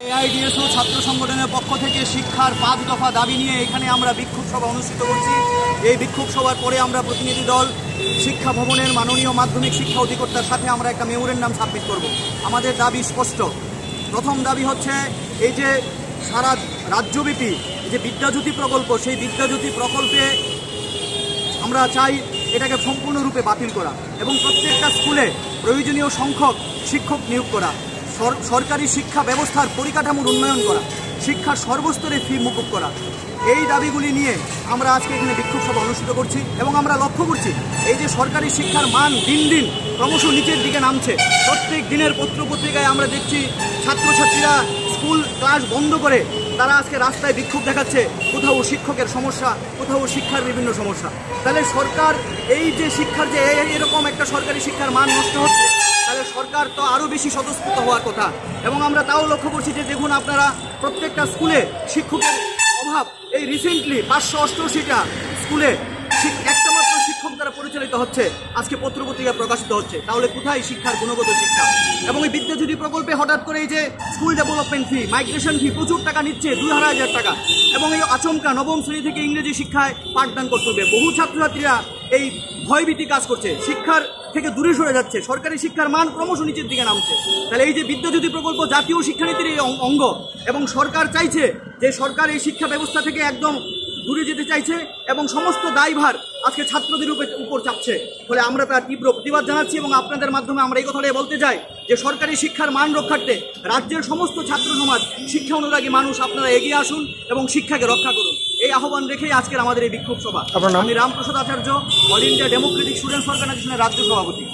AIDSO ছাত্র সংগঠনের পক্ষ থেকে শিক্ষার 5 দফা দাবি নিয়ে এখানে আমরা বিক্ষোভ সভা অনুষ্ঠিত করছি। এই বিক্ষোভ সভার পরে আমরা প্রতিনিধি দল শিক্ষা ভবনের মাননীয় মাধ্যমিক শিক্ষা অধিকর্তার সাথে আমরা একটা মেমোরেন্ডাম সাবমিট করব। আমাদের দাবি স্পষ্ট। প্রথম দাবি হচ্ছে এই যে সারা রাজ্যব্যাপী যে বিদ্যাজ্যোতি প্রকল্প, সেই বিদ্যাজ্যোতি প্রকল্পে আমরা চাই এটাকে সম্পূর্ণরূপে বাতিল করা এবং প্রত্যেকটা স্কুলে প্রয়োজনীয় সংখ্যক শিক্ষক নিয়োগ করা, সরকারি শিক্ষা ব্যবস্থার পরিকাঠামোর উন্নয়ন করা, শিক্ষার সর্বস্তরে ফি মুকুব করা। এই দাবিগুলি নিয়ে আমরা আজকে এখানে বিক্ষোভ সভা অনুষ্ঠিত করছি এবং আমরা লক্ষ্য করছি এই যে সরকারি শিক্ষার মান দিন দিন ক্রমশ নিচের দিকে নামছে। প্রত্যেক দিনের পত্রপত্রিকায় আমরা দেখছি ছাত্রছাত্রীরা স্কুল ক্লাস বন্ধ করে তারা আজকে রাস্তায় বিক্ষোভ দেখাচ্ছে। কোথাও শিক্ষকের সমস্যা, কোথাও শিক্ষার বিভিন্ন সমস্যা। তাহলে সরকার এই যে শিক্ষার যে এরকম একটা সরকারি শিক্ষার মান নষ্ট হচ্ছে, তাহলে সরকার তো আরও বেশি স্বতঃস্ফূর্ত হওয়ার কথা। এবং আমরা তাও লক্ষ্য করছি যে দেখুন আপনারা প্রত্যেকটা স্কুলে শিক্ষকের অভাব। এই রিসেন্টলি 588টা স্কুলে একটা মাত্র শিক্ষক দ্বারা পরিচালিত হচ্ছে, আজকে পত্রপত্রিকা প্রকাশিত হচ্ছে। তাহলে কোথায় শিক্ষার গুণগত শিক্ষা? এবং এই বিদ্যাজ্যোতি প্রকল্পে হঠাৎ করে এই যে স্কুল ডেভেলপমেন্ট ফি, মাইগ্রেশন ফি প্রচুর টাকা নিচ্ছে, 2,500 টাকা। এবং এই আচমকা নবম শ্রেণী থেকে ইংরেজি শিক্ষায় পাঠদান করতে হবে। বহু ছাত্রছাত্রীরা এই ভয়ভীতি কাজ করছে, শিক্ষার থেকে দূরে সরে যাচ্ছে, সরকারি শিক্ষার মান ক্রমশ নিচের দিকে নামছে। তাহলে এই যে বিদ্যাজ্যোতি প্রকল্প জাতীয় শিক্ষানীতির এই অঙ্গ, এবং সরকার চাইছে যে সরকার এই শিক্ষা ব্যবস্থা থেকে একদম দূরে যেতে চাইছে এবং সমস্ত দায়ভার আজকে ছাত্রদের উপর চাপছে। ফলে আমরা তার তীব্র প্রতিবাদ জানাচ্ছি এবং আপনাদের মাধ্যমে আমরা এই কথাটাই বলতে চাই যে সরকারি শিক্ষার মান রক্ষার্থে রাজ্যের সমস্ত ছাত্র সমাজ, শিক্ষা অনুরাগী মানুষ আপনারা এগিয়ে আসুন এবং শিক্ষাকে রক্ষা করুন। এই আহ্বান রেখেই আজকের আমাদের এই বিক্ষোভ সভা। আমি রামপ্রসাদ আচার্য, অল ইন্ডিয়া ডেমোক্রেটিক স্টুডেন্টস অর্গানাইজেশনের রাজ্য সভাপতি।